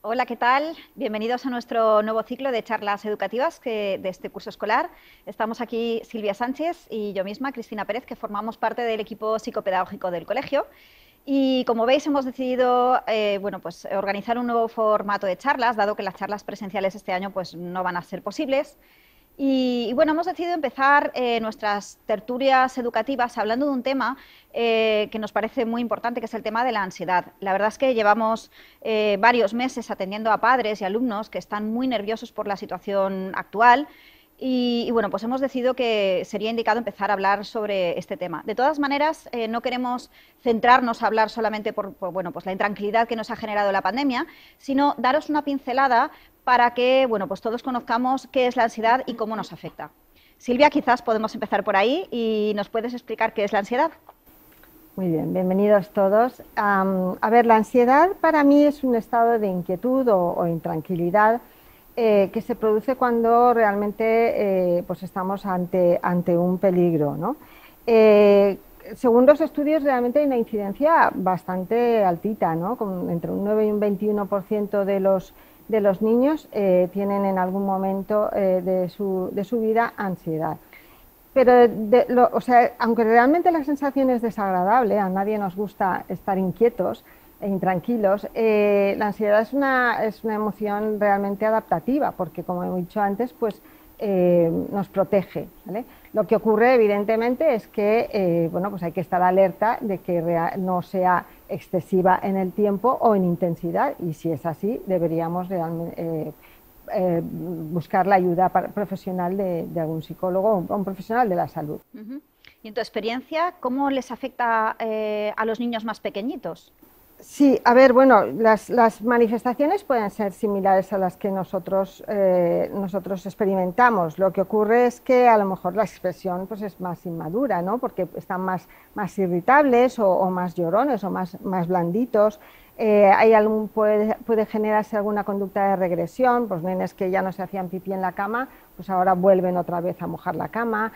Hola, ¿qué tal? Bienvenidos a nuestro nuevo ciclo de charlas educativas de este curso escolar. Estamos aquí Silvia Sánchez y yo misma, Cristina Pérez, que formamos parte del equipo psicopedagógico del colegio. Y como veis, hemos decidido organizar un nuevo formato de charlas, dado que las charlas presenciales este año pues, no van a ser posibles. Y hemos decidido empezar nuestras tertulias educativas hablando de un tema que nos parece muy importante, que es el tema de la ansiedad. La verdad es que llevamos varios meses atendiendo a padres y alumnos que están muy nerviosos por la situación actual. Pues hemos decidido que sería indicado empezar a hablar sobre este tema. De todas maneras, no queremos centrarnos a hablar solamente por la intranquilidad que nos ha generado la pandemia, sino daros una pincelada para que todos conozcamos qué es la ansiedad y cómo nos afecta. Silvia, quizás podemos empezar por ahí y nos puedes explicar qué es la ansiedad. Muy bien, bienvenidos todos. A ver, la ansiedad para mí es un estado de inquietud o intranquilidad que se produce cuando realmente pues estamos ante un peligro, ¿no? Según los estudios, realmente hay una incidencia bastante altita, ¿no? Entre un 9 y un 21% de los niños tienen en algún momento de su vida ansiedad. Pero, aunque realmente la sensación es desagradable, a nadie nos gusta estar inquietos e intranquilos, la ansiedad es una emoción realmente adaptativa, porque como he dicho antes, pues nos protege, ¿vale? Lo que ocurre, evidentemente, es que pues hay que estar alerta de que no sea excesiva en el tiempo o en intensidad, y si es así, deberíamos realmente buscar la ayuda profesional de algún psicólogo o un profesional de la salud. Y en tu experiencia, ¿cómo les afecta a los niños más pequeñitos? Sí, a ver, bueno, las manifestaciones pueden ser similares a las que nosotros experimentamos. Lo que ocurre es que a lo mejor la expresión pues, es más inmadura, ¿no? Porque están más irritables o más llorones o más blanditos. Puede generarse alguna conducta de regresión, pues nenes que ya no se hacían pipí en la cama, pues ahora vuelven otra vez a mojar la cama.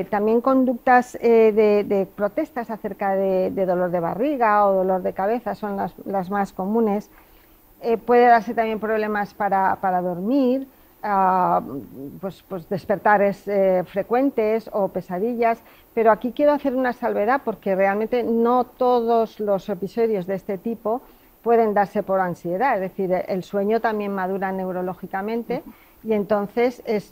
También conductas de protestas acerca de dolor de barriga o dolor de cabeza son las más comunes. Puede darse también problemas para dormir, pues despertares frecuentes o pesadillas, pero aquí quiero hacer una salvedad porque realmente no todos los episodios de este tipo pueden darse por ansiedad, es decir, el sueño también madura neurológicamente. Y entonces es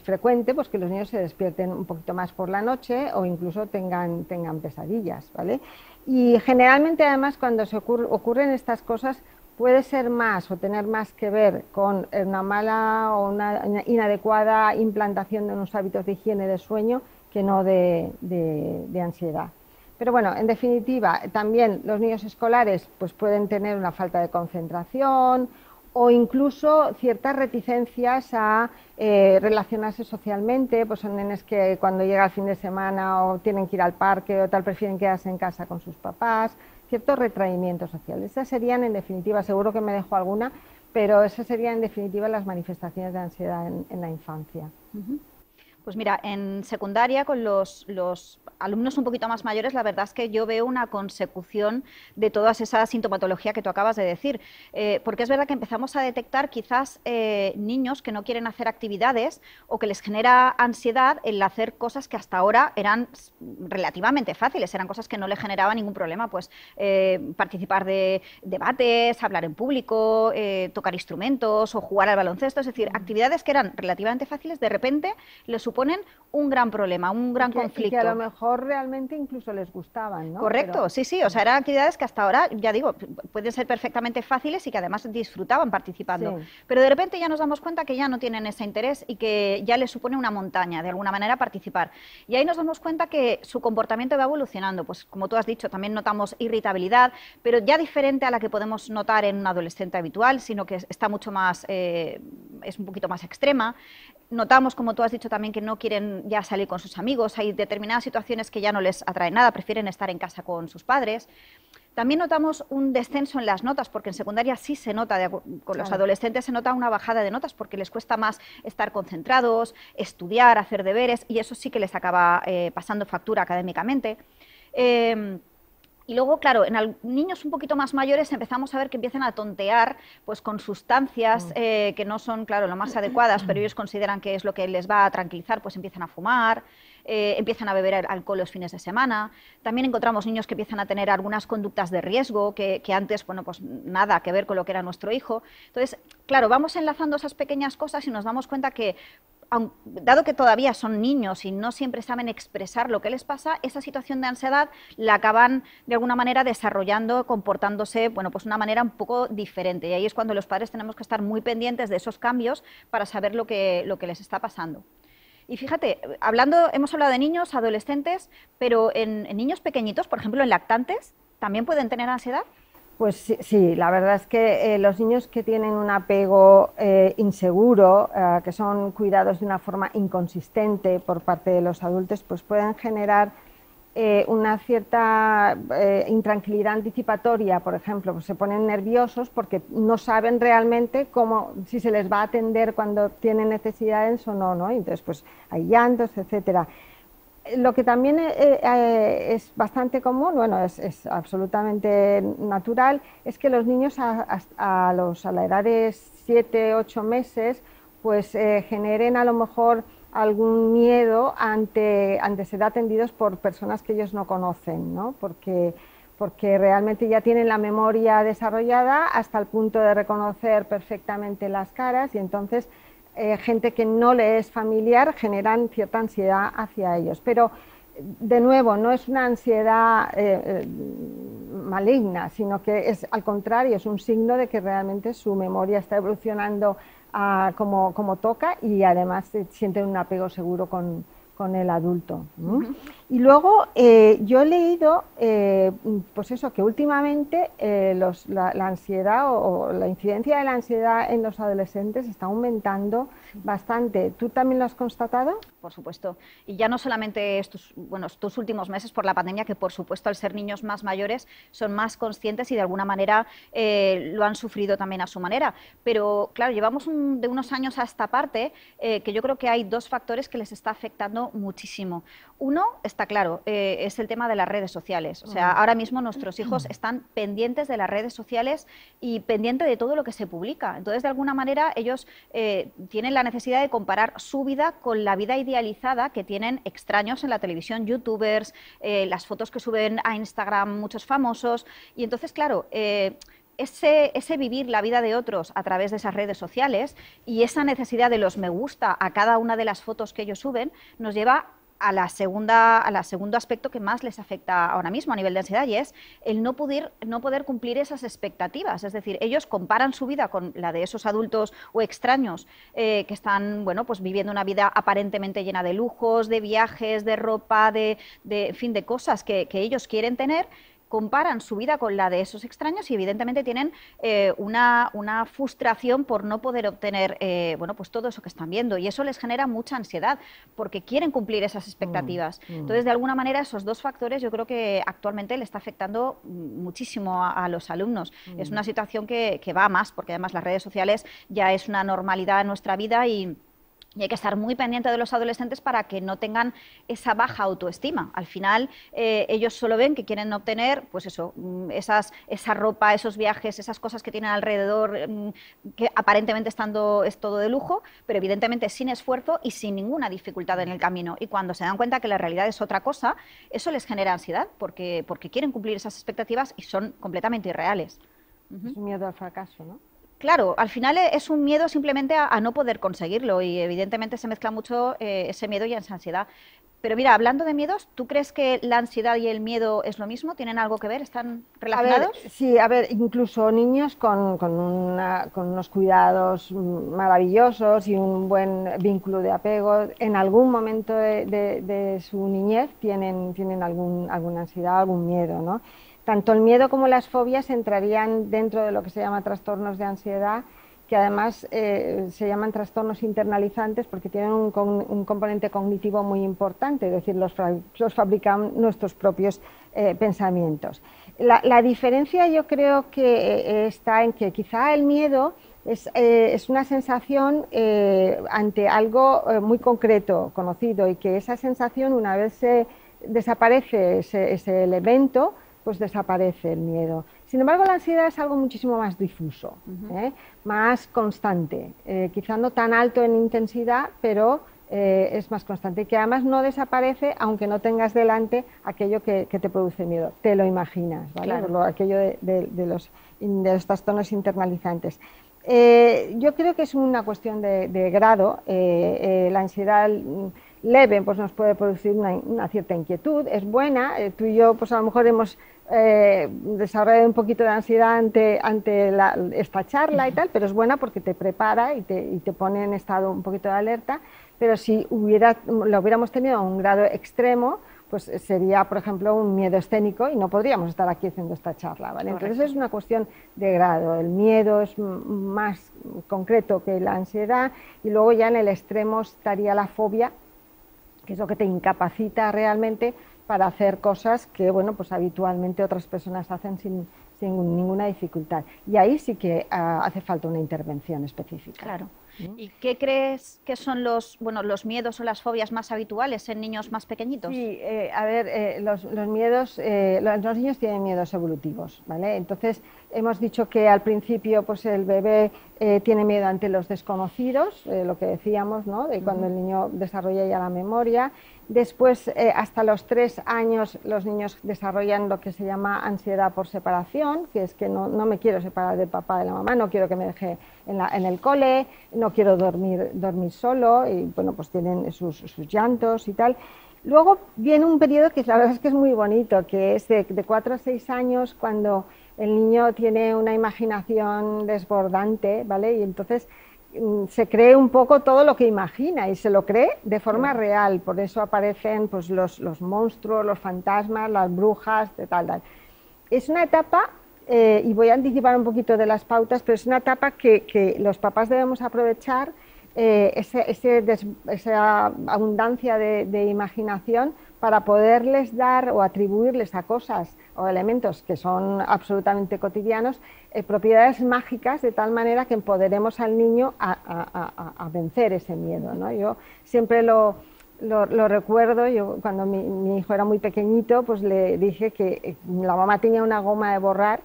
frecuente pues, que los niños se despierten un poquito más por la noche o incluso tengan pesadillas, ¿vale? Y generalmente además cuando ocurren estas cosas puede ser más o tener más que ver con una mala o una inadecuada implantación de unos hábitos de higiene de sueño que no de ansiedad. Pero bueno, en definitiva, también los niños escolares pues, pueden tener una falta de concentración o incluso ciertas reticencias a relacionarse socialmente, pues son nenes que cuando llega el fin de semana o tienen que ir al parque o tal, prefieren quedarse en casa con sus papás, ciertos retraimientos sociales. Esas serían, en definitiva, seguro que me dejo alguna, pero esas serían, en definitiva, las manifestaciones de ansiedad en la infancia. Pues mira, en secundaria con los alumnos un poquito más mayores, la verdad es que yo veo una consecución de toda esa sintomatología que tú acabas de decir, porque es verdad que empezamos a detectar quizás niños que no quieren hacer actividades o que les genera ansiedad el hacer cosas que hasta ahora eran relativamente fáciles, eran cosas que no le generaban ningún problema, pues participar de debates, hablar en público, tocar instrumentos o jugar al baloncesto, es decir, actividades que eran relativamente fáciles, de repente les suponen un gran problema, un gran conflicto. Y que a lo mejor realmente incluso les gustaban, ¿no? Correcto, sí, sí, o sea, eran actividades que hasta ahora, ya digo, pueden ser perfectamente fáciles y que además disfrutaban participando, sí. Pero de repente ya nos damos cuenta que ya no tienen ese interés y que ya les supone una montaña, de alguna manera, participar. Y ahí nos damos cuenta que su comportamiento va evolucionando, pues como tú has dicho, también notamos irritabilidad, pero ya diferente a la que podemos notar en un adolescente habitual, sino que está mucho más, es un poquito más extrema. Notamos, como tú has dicho también, que no quieren ya salir con sus amigos, hay determinadas situaciones que ya no les atraen nada, prefieren estar en casa con sus padres. También notamos un descenso en las notas, porque en secundaria sí se nota, con los adolescentes se nota una bajada de notas porque les cuesta más estar concentrados, estudiar, hacer deberes, y eso sí que les acaba pasando factura académicamente. Y luego, claro, en niños un poquito más mayores empezamos a ver que empiezan a tontear pues, con sustancias que no son, claro, lo más adecuadas, pero ellos consideran que es lo que les va a tranquilizar, pues empiezan a fumar, empiezan a beber alcohol los fines de semana. También encontramos niños que empiezan a tener algunas conductas de riesgo que antes, bueno, pues nada que ver con lo que era nuestro hijo. Entonces, claro, vamos enlazando esas pequeñas cosas y nos damos cuenta que dado que todavía son niños y no siempre saben expresar lo que les pasa, esa situación de ansiedad la acaban de alguna manera desarrollando, comportándose, bueno, pues de una manera un poco diferente. Y ahí es cuando los padres tenemos que estar muy pendientes de esos cambios para saber lo que les está pasando. Y fíjate, hemos hablado de niños, adolescentes, pero en niños pequeñitos, por ejemplo, en lactantes, ¿también pueden tener ansiedad? Pues sí, la verdad es que los niños que tienen un apego inseguro, que son cuidados de una forma inconsistente por parte de los adultos, pues pueden generar una cierta intranquilidad anticipatoria, por ejemplo, pues se ponen nerviosos porque no saben realmente si se les va a atender cuando tienen necesidades o no, ¿no? Entonces, pues hay llantos, etcétera. Lo que también es bastante común, bueno, es absolutamente natural, es que los niños a la edad de 7, 8 meses, pues generen a lo mejor algún miedo ante ser atendidos por personas que ellos no conocen, ¿no? Porque realmente ya tienen la memoria desarrollada hasta el punto de reconocer perfectamente las caras y entonces gente que no le es familiar generan cierta ansiedad hacia ellos. Pero, de nuevo, no es una ansiedad maligna, sino que es al contrario, es un signo de que realmente su memoria está evolucionando como toca y además sienten un apego seguro con el adulto. Y luego yo he leído pues eso, que últimamente la ansiedad o la incidencia de la ansiedad en los adolescentes está aumentando bastante. ¿Tú también lo has constatado? Por supuesto. Y ya no solamente estos últimos meses por la pandemia, que por supuesto al ser niños más mayores son más conscientes y de alguna manera lo han sufrido también a su manera. Pero claro, llevamos de unos años a esta parte que yo creo que hay dos factores que les está afectando muchísimo. Uno, está claro, es el tema de las redes sociales. O sea, ahora mismo nuestros hijos están pendientes de las redes sociales y pendientes de todo lo que se publica. Entonces, de alguna manera, ellos tienen la necesidad de comparar su vida con la vida idealizada que tienen extraños en la televisión, youtubers, las fotos que suben a Instagram muchos famosos. Y entonces, claro, ese vivir la vida de otros a través de esas redes sociales y esa necesidad de los me gusta a cada una de las fotos que ellos suben nos lleva a la segundo aspecto que más les afecta ahora mismo a nivel de ansiedad y es el no poder cumplir esas expectativas. Es decir, ellos comparan su vida con la de esos adultos o extraños que están, bueno, pues viviendo una vida aparentemente llena de lujos, de viajes, de ropa, en fin, de cosas que ellos quieren tener. Comparan su vida con la de esos extraños y evidentemente tienen una frustración por no poder obtener bueno, pues todo eso que están viendo y eso les genera mucha ansiedad porque quieren cumplir esas expectativas. Entonces, de alguna manera, esos dos factores yo creo que actualmente le está afectando muchísimo a los alumnos. Es una situación que va a más porque además las redes sociales ya es una normalidad en nuestra vida y hay que estar muy pendiente de los adolescentes para que no tengan esa baja autoestima. Al final, ellos solo ven que quieren obtener, pues eso, esa ropa, esos viajes, esas cosas que tienen alrededor, que aparentemente es todo de lujo, pero evidentemente sin esfuerzo y sin ninguna dificultad en el camino. Y cuando se dan cuenta que la realidad es otra cosa, eso les genera ansiedad, porque quieren cumplir esas expectativas y son completamente irreales. Es un miedo al fracaso, ¿no? Claro, al final es un miedo simplemente a no poder conseguirlo y evidentemente se mezcla mucho ese miedo y esa ansiedad. Pero mira, hablando de miedos, ¿tú crees que la ansiedad y el miedo es lo mismo? ¿Tienen algo que ver? ¿Están relacionados? Sí, a ver, incluso niños con unos cuidados maravillosos y un buen vínculo de apego, en algún momento de su niñez tienen alguna ansiedad, algún miedo, ¿no? Tanto el miedo como las fobias entrarían dentro de lo que se llama trastornos de ansiedad, que además se llaman trastornos internalizantes porque tienen un componente cognitivo muy importante, es decir, los fabrican nuestros propios pensamientos. La diferencia yo creo que está en que quizá el miedo es una sensación ante algo muy concreto, conocido, y que esa sensación, una vez se desaparece ese elemento, pues desaparece el miedo. Sin embargo, la ansiedad es algo muchísimo más difuso, más constante, quizá no tan alto en intensidad, pero es más constante, que además no desaparece aunque no tengas delante aquello que te produce miedo, te lo imaginas, ¿vale? Claro. Aquello de los trastornos internalizantes. Yo creo que es una cuestión de grado. La ansiedad leve pues nos puede producir una cierta inquietud, es buena. Tú y yo pues a lo mejor hemos desarrollado un poquito de ansiedad ante esta charla y tal, pero es buena porque te prepara y te pone en estado un poquito de alerta. Pero si lo hubiéramos tenido a un grado extremo, pues sería, por ejemplo, un miedo escénico y no podríamos estar aquí haciendo esta charla, ¿vale? Entonces es una cuestión de grado. El miedo es más concreto que la ansiedad, y luego ya en el extremo estaría la fobia, que es lo que te incapacita realmente para hacer cosas que, bueno, pues habitualmente otras personas hacen sin ninguna dificultad. Y ahí sí que hace falta una intervención específica. Claro. ¿Y qué crees que son los miedos o las fobias más habituales en niños más pequeñitos? Sí, a ver, los miedos, los niños tienen miedos evolutivos, ¿vale? Entonces, hemos dicho que al principio pues el bebé tiene miedo ante los desconocidos, lo que decíamos, ¿no? De cuando el niño desarrolla ya la memoria. Después, hasta los 3 años, los niños desarrollan lo que se llama ansiedad por separación, que es que no me quiero separar del papá, de la mamá, no quiero que me deje en el cole, no quiero dormir solo, y bueno, pues tienen sus llantos y tal. Luego viene un periodo que la verdad es que es muy bonito, que es de 4 a 6 años, cuando el niño tiene una imaginación desbordante, ¿vale? Y entonces se cree un poco todo lo que imagina y se lo cree de forma real. Por eso aparecen pues los monstruos, los fantasmas, las brujas, de tal. Es una etapa, y voy a anticipar un poquito de las pautas, pero es una etapa que los papás debemos aprovechar, esa abundancia de imaginación, para poderles dar o atribuirles a cosas o elementos que son absolutamente cotidianos propiedades mágicas, de tal manera que empoderemos al niño a vencer ese miedo, ¿no? Yo siempre lo recuerdo. Yo cuando mi hijo era muy pequeñito, pues le dije que la mamá tenía una goma de borrar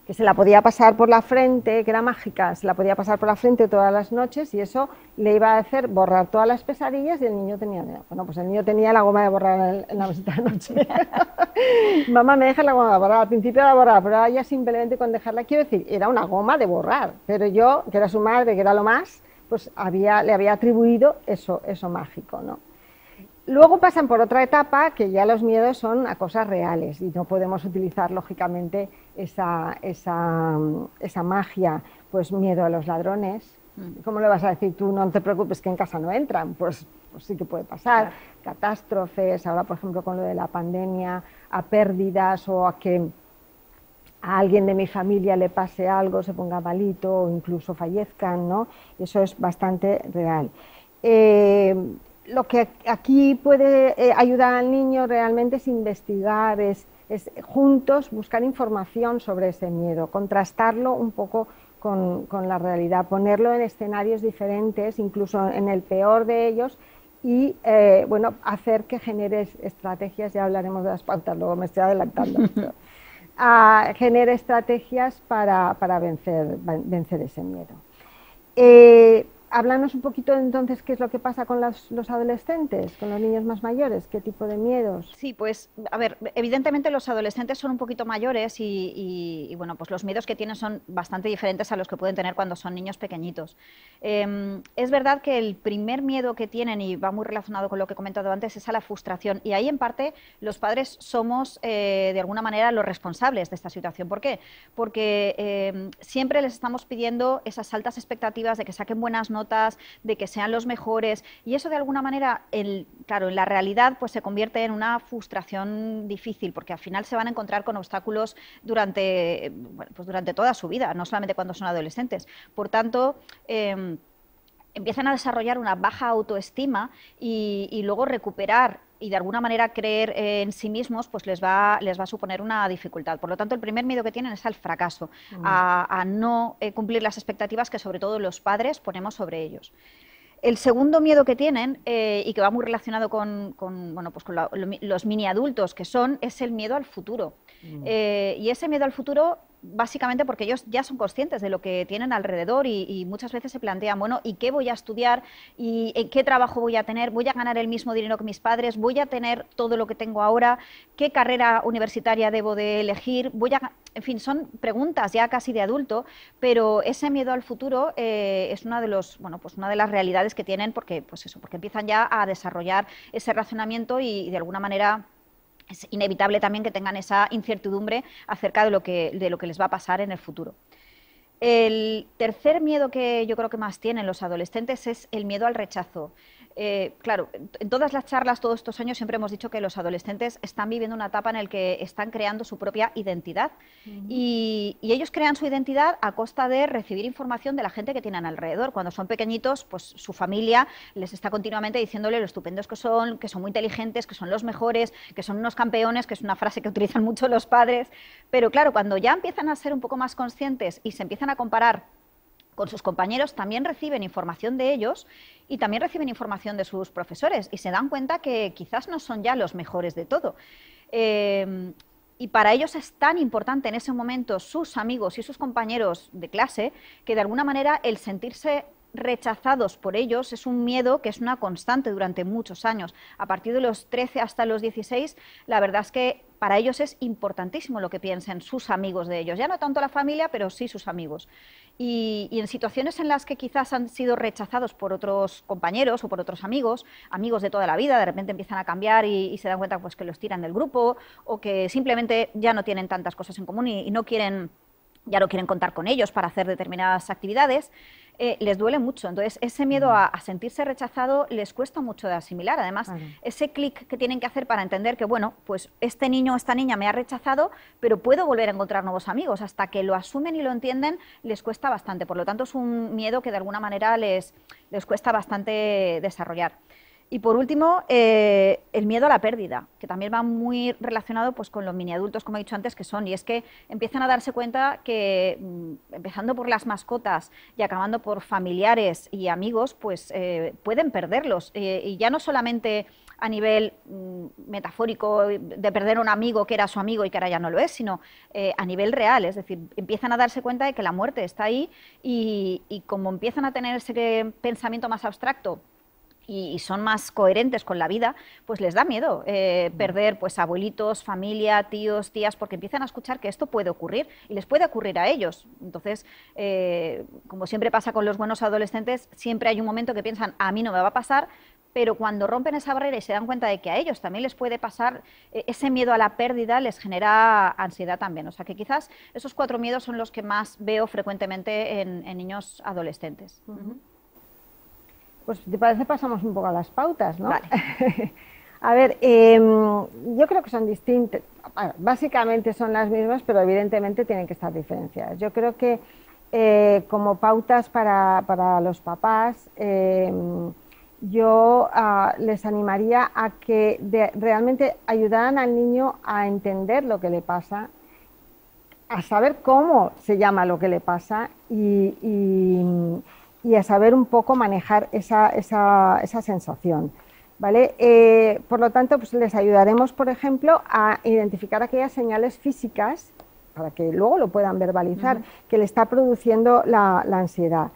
que se la podía pasar por la frente, que era mágica, se la podía pasar por la frente todas las noches, y eso le iba a hacer borrar todas las pesadillas, y el niño tenía, bueno, pues el niño tenía la goma de borrar en la mesita de noche. Mamá, me deja la goma de borrar, al principio la borraba, pero ahora ya simplemente con dejarla, quiero decir, era una goma de borrar, pero yo, que era su madre, que era lo más, pues le había atribuido eso mágico, ¿no? Luego pasan por otra etapa, que ya los miedos son a cosas reales y no podemos utilizar lógicamente esa magia. Pues miedo a los ladrones. ¿Cómo le vas a decir tú, no te preocupes que en casa no entran? Pues sí que puede pasar. Claro. Catástrofes, ahora por ejemplo con lo de la pandemia, a pérdidas, o a que a alguien de mi familia le pase algo, se ponga malito o incluso fallezcan, ¿no? Eso es bastante real. Lo que aquí puede ayudar al niño realmente es investigar, es juntos buscar información sobre ese miedo, contrastarlo un poco con la realidad, ponerlo en escenarios diferentes, incluso en el peor de ellos, y bueno, hacer que genere estrategias. Ya hablaremos de las pautas, luego me estoy adelantando. Genere estrategias para vencer ese miedo. Háblanos un poquito entonces qué es lo que pasa con los adolescentes, con los niños más mayores, qué tipo de miedos. Sí, pues a ver, evidentemente los adolescentes son un poquito mayores y bueno, pues los miedos que tienen son bastante diferentes a los que pueden tener cuando son niños pequeñitos. Es verdad que el primer miedo que tienen, y va muy relacionado con lo que he comentado antes, es a la frustración, y ahí en parte los padres somos de alguna manera los responsables de esta situación. ¿Por qué? Porque siempre les estamos pidiendo esas altas expectativas de que saquen buenas notas, de que sean los mejores, y eso de alguna manera, claro, en la realidad pues se convierte en una frustración difícil, porque al final se van a encontrar con obstáculos durante toda su vida, no solamente cuando son adolescentes. Por tanto, empiezan a desarrollar una baja autoestima, y luego recuperar y de alguna manera creer en sí mismos pues les va a suponer una dificultad. Por lo tanto, el primer miedo que tienen es al fracaso, a no cumplir las expectativas que sobre todo los padres ponemos sobre ellos. El segundo miedo que tienen, y que va muy relacionado bueno, pues con los mini adultos que son, es el miedo al futuro. Y ese miedo al futuro, básicamente porque ellos ya son conscientes de lo que tienen alrededor y muchas veces se plantean, bueno, ¿y qué voy a estudiar? ¿Y en qué trabajo voy a tener? ¿Voy a ganar el mismo dinero que mis padres? ¿Voy a tener todo lo que tengo ahora? ¿Qué carrera universitaria debo de elegir? En fin, son preguntas ya casi de adulto, pero ese miedo al futuro es una de las realidades que tienen porque empiezan ya a desarrollar ese razonamiento y de alguna manera es inevitable también que tengan esa incertidumbre acerca de lo que les va a pasar en el futuro. El tercer miedo que yo creo que más tienen los adolescentes es el miedo al rechazo. Claro, en todas las charlas, todos estos años, siempre hemos dicho que los adolescentes están viviendo una etapa en la que están creando su propia identidad. Y ellos crean su identidad a costa de recibir información de la gente que tienen alrededor. Cuando son pequeñitos, pues su familia les está continuamente diciéndole lo estupendos que son muy inteligentes, que son los mejores, que son unos campeones, que es una frase que utilizan mucho los padres. Pero claro, cuando ya empiezan a ser un poco más conscientes y se empiezan a comparar con sus compañeros, también reciben información de ellos y también reciben información de sus profesores y se dan cuenta que quizás no son ya los mejores de todo. Y para ellos es tan importante en ese momento sus amigos y sus compañeros de clase que de alguna manera el sentirse rechazados por ellos es un miedo que es una constante durante muchos años. A partir de los 13 hasta los 16, la verdad es que para ellos es importantísimo lo que piensen sus amigos de ellos. Ya no tanto la familia, pero sí sus amigos. Y en situaciones en las que quizás han sido rechazados por otros compañeros o por otros amigos, amigos de toda la vida, de repente empiezan a cambiar y se dan cuenta pues, que los tiran del grupo o que simplemente ya no tienen tantas cosas en común y ya no quieren contar con ellos para hacer determinadas actividades, les duele mucho. Entonces, ese miedo a sentirse rechazado les cuesta mucho de asimilar. Además, ese clic que tienen que hacer para entender que, bueno, pues este niño o esta niña me ha rechazado, pero puedo volver a encontrar nuevos amigos. Hasta que lo asumen y lo entienden, les cuesta bastante. Por lo tanto, es un miedo que de alguna manera les cuesta bastante desarrollar. Y por último, el miedo a la pérdida, que también va muy relacionado pues, con los mini adultos, como he dicho antes, que son, y es que empiezan a darse cuenta que, empezando por las mascotas y acabando por familiares y amigos, pues pueden perderlos. Y ya no solamente a nivel metafórico de perder un amigo que era su amigo y que ahora ya no lo es, sino a nivel real. Es decir, empiezan a darse cuenta de que la muerte está ahí y como empiezan a tener ese pensamiento más abstracto, y son más coherentes con la vida, pues les da miedo perder pues abuelitos, familia, tíos, tías, porque empiezan a escuchar que esto puede ocurrir y les puede ocurrir a ellos. Entonces, como siempre pasa con los buenos adolescentes, siempre hay un momento que piensan, a mí no me va a pasar, pero cuando rompen esa barrera y se dan cuenta de que a ellos también les puede pasar, ese miedo a la pérdida les genera ansiedad también. O sea que quizás esos 4 miedos son los que más veo frecuentemente en niños adolescentes. Pues si te parece pasamos un poco a las pautas, ¿no? Vale. A ver, yo creo que son distintas, bueno, básicamente son las mismas, pero evidentemente tienen que estar diferenciadas. Yo creo que como pautas para los papás, yo les animaría a que realmente ayudaran al niño a entender lo que le pasa, a saber cómo se llama lo que le pasa y a saber un poco manejar esa sensación, ¿vale? Por lo tanto, pues les ayudaremos, por ejemplo, a identificar aquellas señales físicas, para que luego lo puedan verbalizar, que le está produciendo la ansiedad.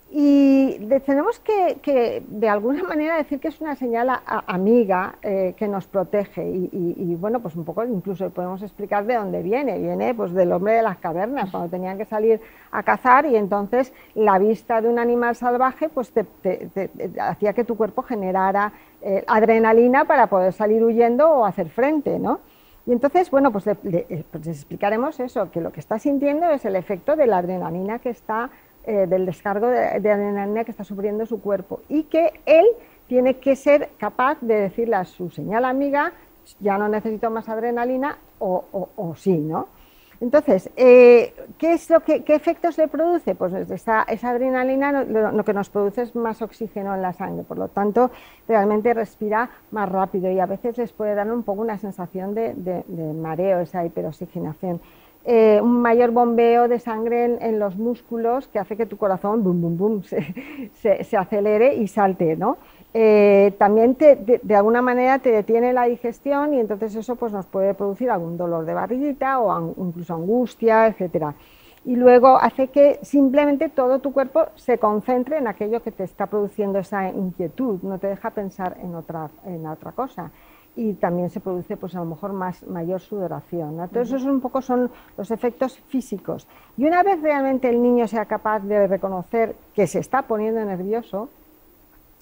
Y tenemos que de alguna manera decir que es una señal amiga que nos protege y bueno, pues un poco incluso podemos explicar de dónde viene pues del hombre de las cavernas, cuando tenían que salir a cazar y entonces la vista de un animal salvaje pues te hacía que tu cuerpo generara adrenalina para poder salir huyendo o hacer frente, ¿no? Y entonces, bueno, pues les explicaremos eso, que lo que está sintiendo es el efecto de la adrenalina que está del descargo de adrenalina que está sufriendo su cuerpo y que él tiene que ser capaz de decirle a su señal amiga, ya no necesito más adrenalina o sí, ¿no? Entonces, ¿qué efectos le produce? Pues esa adrenalina lo que nos produce es más oxígeno en la sangre, por lo tanto, realmente respira más rápido y a veces les puede dar un poco una sensación de mareo, esa hiperoxigenación. un mayor bombeo de sangre en los músculos que hace que tu corazón bum, bum, bum, se acelere y salte, ¿no? También de alguna manera te detiene la digestión y entonces eso pues, nos puede producir algún dolor de barriguita o incluso angustia, etcétera. Y luego hace que simplemente todo tu cuerpo se concentre en aquello que te está produciendo esa inquietud, no te deja pensar en otra cosa. Y también se produce pues a lo mejor mayor sudoración, ¿no? Entonces esos un poco son los efectos físicos. Y una vez realmente el niño sea capaz de reconocer que se está poniendo nervioso,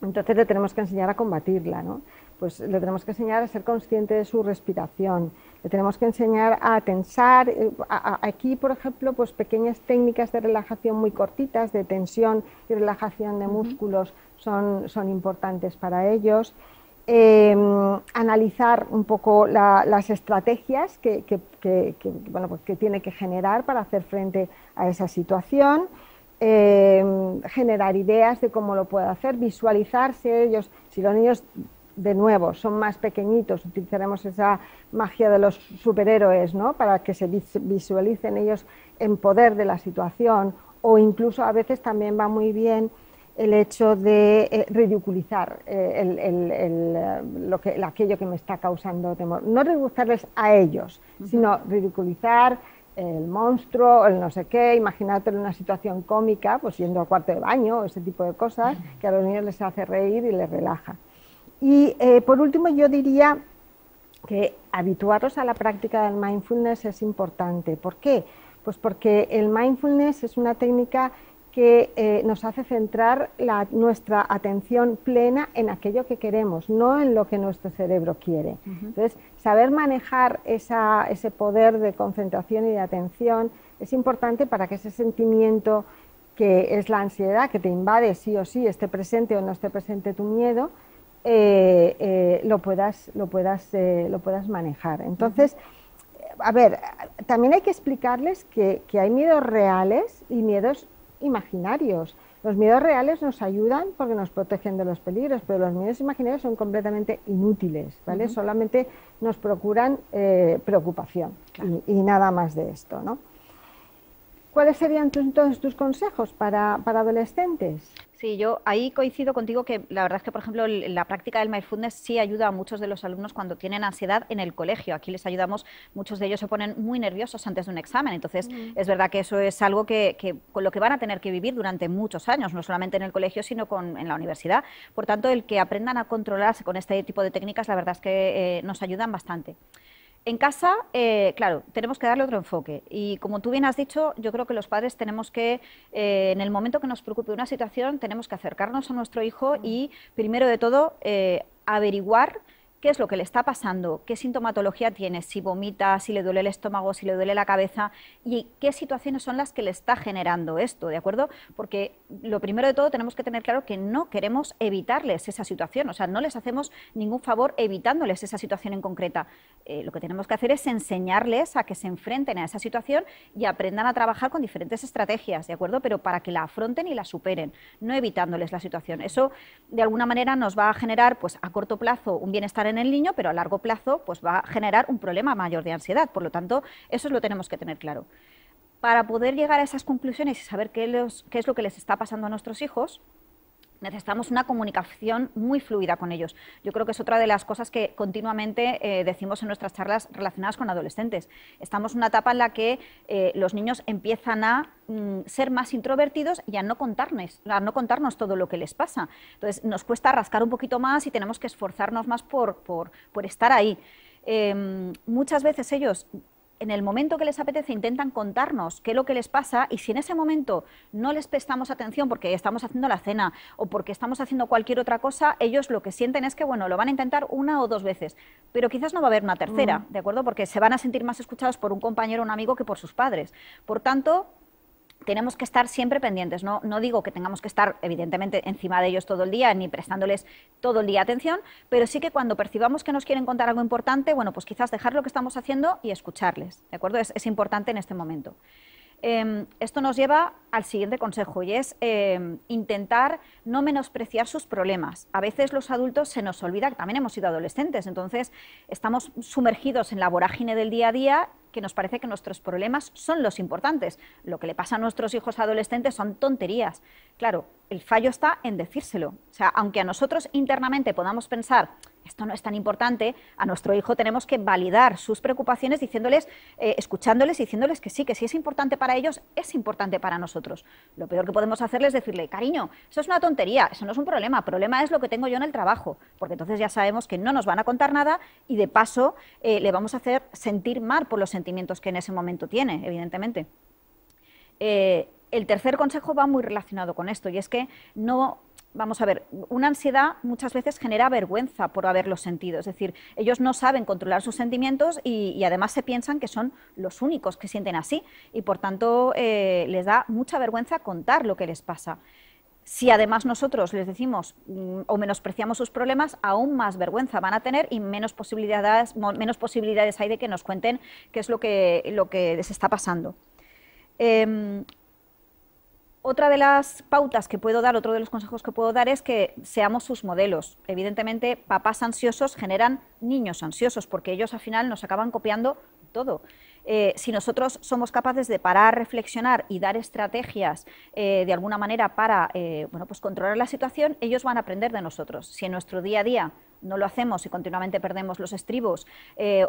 entonces le tenemos que enseñar a combatirla, ¿no? Pues le tenemos que enseñar a ser consciente de su respiración, le tenemos que enseñar a tensar. Aquí, por ejemplo, pues pequeñas técnicas de relajación muy cortitas, de tensión y relajación de músculos son importantes para ellos. Analizar un poco las estrategias bueno, pues que tiene que generar para hacer frente a esa situación, generar ideas de cómo lo puede hacer, visualizarse ellos. Si los niños, de nuevo, son más pequeñitos, utilizaremos esa magia de los superhéroes, ¿no? Para que se visualicen ellos en poder de la situación, o incluso a veces también va muy bien el hecho de ridiculizar aquello que me está causando temor. No ridiculizarles a ellos, sino ridiculizar el monstruo, el no sé qué, imagínate en una situación cómica, pues yendo al cuarto de baño, ese tipo de cosas, que a los niños les hace reír y les relaja. Y por último yo diría que habituarlos a la práctica del mindfulness es importante. ¿Por qué? Pues porque el mindfulness es una técnica que nos hace centrar nuestra atención plena en aquello que queremos, no en lo que nuestro cerebro quiere. Entonces, saber manejar ese poder de concentración y de atención es importante para que ese sentimiento que es la ansiedad, que te invade sí o sí, esté presente o no esté presente tu miedo, lo puedas manejar. Entonces, a ver, también hay que explicarles que hay miedos reales y miedos imaginarios. Los miedos reales nos ayudan porque nos protegen de los peligros, pero los miedos imaginarios son completamente inútiles, ¿vale? Solamente nos procuran preocupación, claro. y nada más de esto, ¿no? ¿Cuáles serían entonces tus consejos para adolescentes? Sí, yo ahí coincido contigo que la verdad es que, por ejemplo, la práctica del mindfulness sí ayuda a muchos de los alumnos cuando tienen ansiedad en el colegio. Aquí les ayudamos, muchos de ellos se ponen muy nerviosos antes de un examen, entonces es verdad que eso es algo que con lo que van a tener que vivir durante muchos años, no solamente en el colegio, sino en la universidad. Por tanto, el que aprendan a controlarse con este tipo de técnicas, la verdad es que nos ayudan bastante. En casa, claro, tenemos que darle otro enfoque y como tú bien has dicho, yo creo que los padres tenemos que, en el momento que nos preocupe una situación, tenemos que acercarnos a nuestro hijo y, primero de todo, averiguar qué es lo que le está pasando, qué sintomatología tiene, si vomita, si le duele el estómago, si le duele la cabeza y qué situaciones son las que le está generando esto, ¿de acuerdo? Porque lo primero de todo tenemos que tener claro que no queremos evitarles esa situación, o sea, no les hacemos ningún favor evitándoles esa situación en concreta. Lo que tenemos que hacer es enseñarles a que se enfrenten a esa situación y aprendan a trabajar con diferentes estrategias, ¿de acuerdo? Pero para que la afronten y la superen, no evitándoles la situación. Eso, de alguna manera, nos va a generar, pues, a corto plazo un bienestar en el niño, pero a largo plazo pues va a generar un problema mayor de ansiedad. Por lo tanto, eso lo tenemos que tener claro. Para poder llegar a esas conclusiones y saber qué es lo que les está pasando a nuestros hijos, necesitamos una comunicación muy fluida con ellos. Yo creo que es otra de las cosas que continuamente decimos en nuestras charlas relacionadas con adolescentes. Estamos en una etapa en la que los niños empiezan a ser más introvertidos y a no contarnos todo lo que les pasa. Entonces nos cuesta rascar un poquito más y tenemos que esforzarnos más por estar ahí. Muchas veces ellos, en el momento que les apetece, intentan contarnos qué es lo que les pasa y si en ese momento no les prestamos atención porque estamos haciendo la cena o porque estamos haciendo cualquier otra cosa, ellos lo que sienten es que, bueno, lo van a intentar una o dos veces, pero quizás no va a haber una tercera, ¿de acuerdo? Porque se van a sentir más escuchados por un compañero o un amigo que por sus padres. Por tanto, tenemos que estar siempre pendientes, no digo que tengamos que estar evidentemente encima de ellos todo el día ni prestándoles todo el día atención, pero sí que cuando percibamos que nos quieren contar algo importante, bueno, pues quizás dejar lo que estamos haciendo y escucharles, ¿de acuerdo? Es importante en este momento. Esto nos lleva al siguiente consejo y es intentar no menospreciar sus problemas. A veces los adultos se nos olvida que también hemos sido adolescentes, entonces estamos sumergidos en la vorágine del día a día, que nos parece que nuestros problemas son los importantes. Lo que le pasa a nuestros hijos adolescentes son tonterías. Claro, el fallo está en decírselo. O sea, aunque a nosotros internamente podamos pensar esto no es tan importante, a nuestro hijo tenemos que validar sus preocupaciones diciéndoles, escuchándoles y diciéndoles que sí es importante para ellos, es importante para nosotros. Lo peor que podemos hacerles es decirle, cariño, eso es una tontería, eso no es un problema, el problema es lo que tengo yo en el trabajo, porque entonces ya sabemos que no nos van a contar nada y de paso le vamos a hacer sentir mal por los sentimientos que en ese momento tiene, evidentemente. El tercer consejo va muy relacionado con esto y es que no... Vamos a ver, una ansiedad muchas veces genera vergüenza por haberlo sentido, es decir, ellos no saben controlar sus sentimientos y además se piensan que son los únicos que sienten así y por tanto les da mucha vergüenza contar lo que les pasa. Si además nosotros les decimos o menospreciamos sus problemas, aún más vergüenza van a tener y menos posibilidades hay de que nos cuenten qué es lo que les está pasando. Otra de las pautas que puedo dar, otro de los consejos que puedo dar es que seamos sus modelos. Evidentemente, papás ansiosos generan niños ansiosos porque ellos al final nos acaban copiando todo. Si nosotros somos capaces de parar, reflexionar y dar estrategias de alguna manera para bueno, pues controlar la situación, ellos van a aprender de nosotros. Si en nuestro día a día no lo hacemos y continuamente perdemos los estribos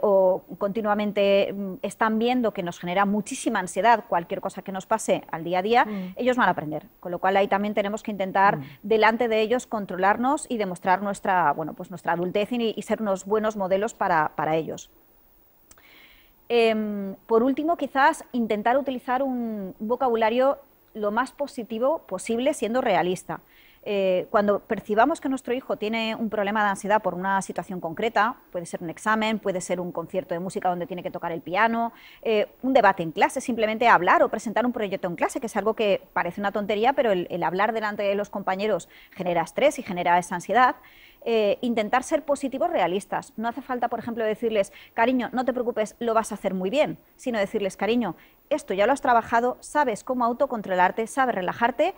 o continuamente están viendo que nos genera muchísima ansiedad cualquier cosa que nos pase al día a día, ellos van a aprender. Con lo cual ahí también tenemos que intentar delante de ellos controlarnos y demostrar nuestra, bueno, pues nuestra adultez y ser unos buenos modelos para ellos. Por último, quizás intentar utilizar un vocabulario lo más positivo posible siendo realista. Cuando percibamos que nuestro hijo tiene un problema de ansiedad por una situación concreta, puede ser un examen, puede ser un concierto de música donde tiene que tocar el piano, un debate en clase, simplemente hablar o presentar un proyecto en clase, que es algo que parece una tontería, pero el hablar delante de los compañeros genera estrés y genera esa ansiedad. Intentar ser positivos realistas. No hace falta, por ejemplo, decirles, cariño, no te preocupes, lo vas a hacer muy bien, sino decirles, cariño, esto ya lo has trabajado, sabes cómo autocontrolarte, sabes relajarte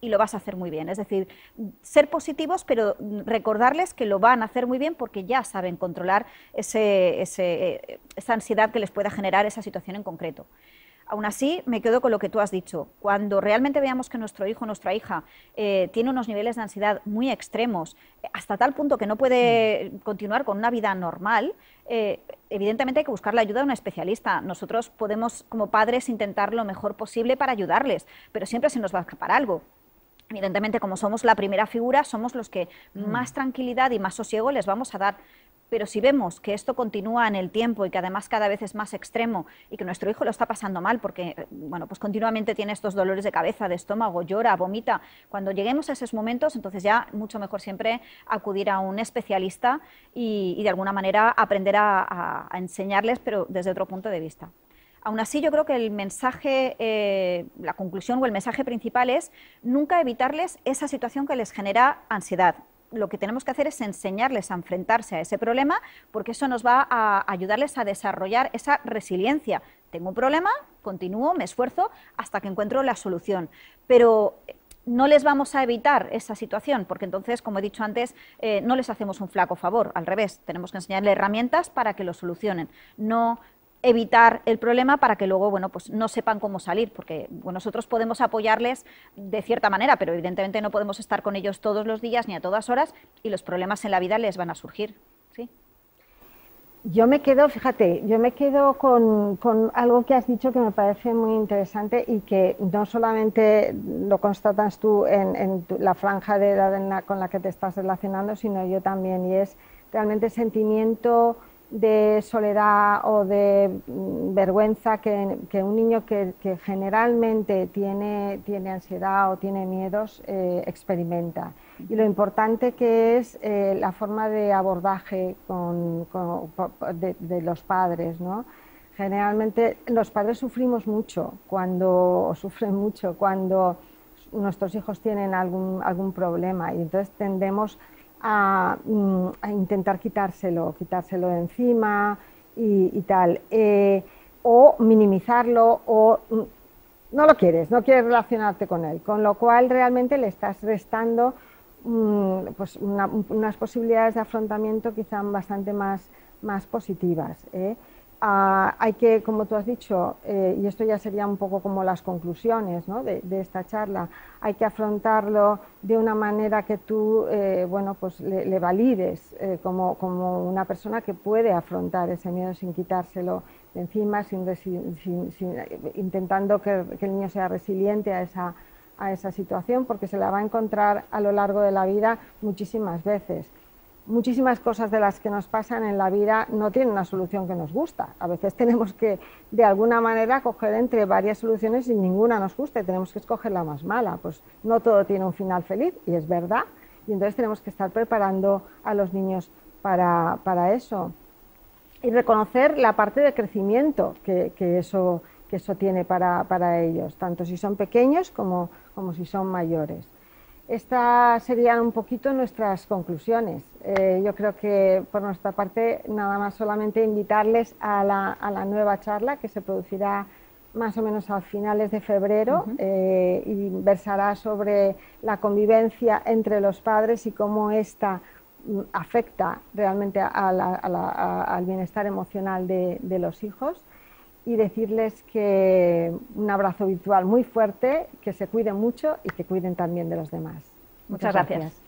y lo vas a hacer muy bien. Es decir, ser positivos, pero recordarles que lo van a hacer muy bien porque ya saben controlar esa ansiedad que les pueda generar esa situación en concreto. Aún así, me quedo con lo que tú has dicho. Cuando realmente veamos que nuestro hijo o nuestra hija tiene unos niveles de ansiedad muy extremos, hasta tal punto que no puede continuar con una vida normal, evidentemente hay que buscar la ayuda de un especialista. Nosotros podemos, como padres, intentar lo mejor posible para ayudarles, pero siempre se nos va a escapar algo. Evidentemente, como somos la primera figura, somos los que más tranquilidad y más sosiego les vamos a dar. Pero si vemos que esto continúa en el tiempo y que además cada vez es más extremo y que nuestro hijo lo está pasando mal porque bueno, pues continuamente tiene estos dolores de cabeza, de estómago, llora, vomita, cuando lleguemos a esos momentos, entonces ya mucho mejor siempre acudir a un especialista y de alguna manera aprender a enseñarles, pero desde otro punto de vista. Aún así, yo creo que el mensaje, la conclusión o el mensaje principal es nunca evitarles esa situación que les genera ansiedad. Lo que tenemos que hacer es enseñarles a enfrentarse a ese problema porque eso nos va a ayudarles a desarrollar esa resiliencia. Tengo un problema, continúo, me esfuerzo hasta que encuentro la solución. Pero no les vamos a evitar esa situación porque entonces, como he dicho antes, no les hacemos un flaco favor. Al revés, tenemos que enseñarles herramientas para que lo solucionen. No evitar el problema para que luego, bueno, pues no sepan cómo salir, porque bueno, nosotros podemos apoyarles de cierta manera, pero evidentemente no podemos estar con ellos todos los días ni a todas horas y los problemas en la vida les van a surgir, ¿sí? Yo me quedo, fíjate, con algo que has dicho que me parece muy interesante y que no solamente lo constatas tú en la franja de edad con la que te estás relacionando, sino yo también, y es realmente sentimiento de soledad o de vergüenza que un niño que generalmente tiene ansiedad o tiene miedos experimenta. Y lo importante que es la forma de abordaje de los padres, ¿no? Generalmente los padres sufren mucho cuando nuestros hijos tienen algún problema y entonces tendemos a intentar quitárselo de encima y tal, o minimizarlo o no lo quieres, no quieres relacionarte con él, con lo cual realmente le estás restando pues unas posibilidades de afrontamiento quizá bastante más positivas. Hay que, como tú has dicho, y esto ya sería un poco como las conclusiones, ¿no?, de esta charla, hay que afrontarlo de una manera que tú bueno, pues le valides como una persona que puede afrontar ese miedo sin quitárselo de encima, intentando que el niño sea resiliente a esa situación, porque se la va a encontrar a lo largo de la vida muchísimas veces. Muchísimas cosas de las que nos pasan en la vida no tienen una solución que nos gusta. A veces tenemos que, de alguna manera, coger entre varias soluciones y ninguna nos gusta y tenemos que escoger la más mala. Pues no todo tiene un final feliz, y es verdad, y entonces tenemos que estar preparando a los niños para eso. Y reconocer la parte de crecimiento que eso tiene para ellos, tanto si son pequeños como si son mayores. Estas serían un poquito nuestras conclusiones. Yo creo que por nuestra parte nada más, solamente invitarles a la nueva charla que se producirá más o menos a finales de febrero y versará sobre la convivencia entre los padres y cómo esta afecta realmente al bienestar emocional de los hijos. Y decirles que un abrazo virtual muy fuerte, que se cuiden mucho y que cuiden también de los demás. Muchas gracias.